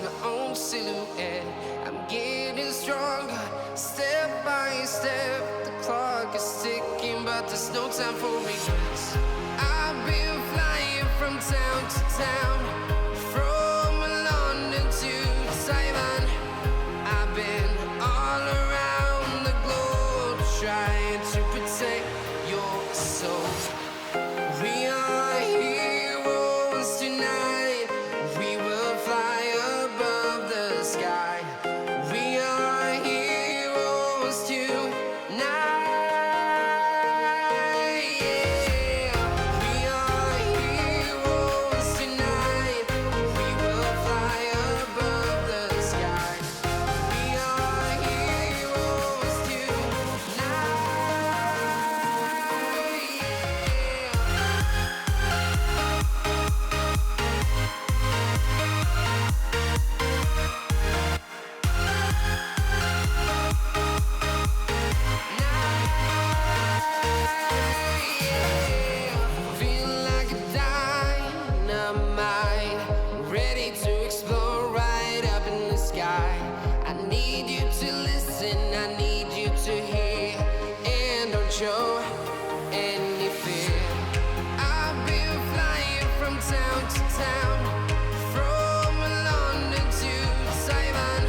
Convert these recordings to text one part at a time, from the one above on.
my own silhouette. I'm getting stronger, step by step. The clock is ticking, but there's no time for regrets. I've been flying from town to town, from London to Taiwan. I've been all around the globe, trying to protect your soul. We are heroes tonight. We will fly above the sky. We are heroes tonight. Yeah. We are heroes tonight. We will fly above the sky. We are heroes tonight. Feel like a dynamite, ready to explode right up in the sky. I need you to listen, I need you to hear, and don't show any fear. I've been flying from town to town, from London to Taiwan.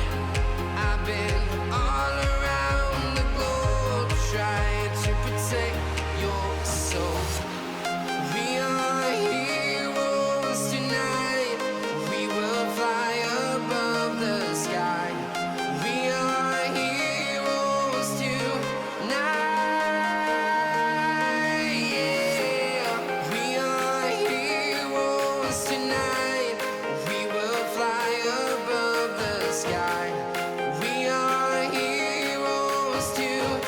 I've been all around the globe, trying to protect your soul. We are heroes tonight. We will fly above the sky. We are heroes tonight. Yeah. We are heroes tonight. We will fly above the sky. We are heroes tonight.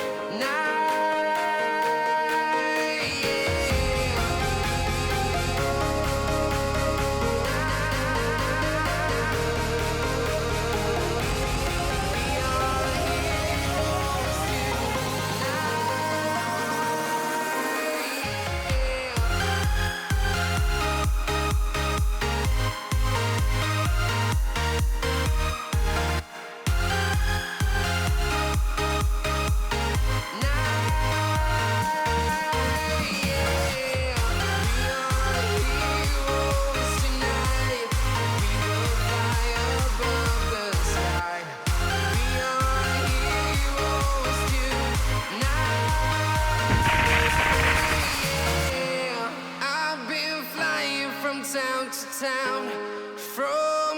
I've been flying from town to town, from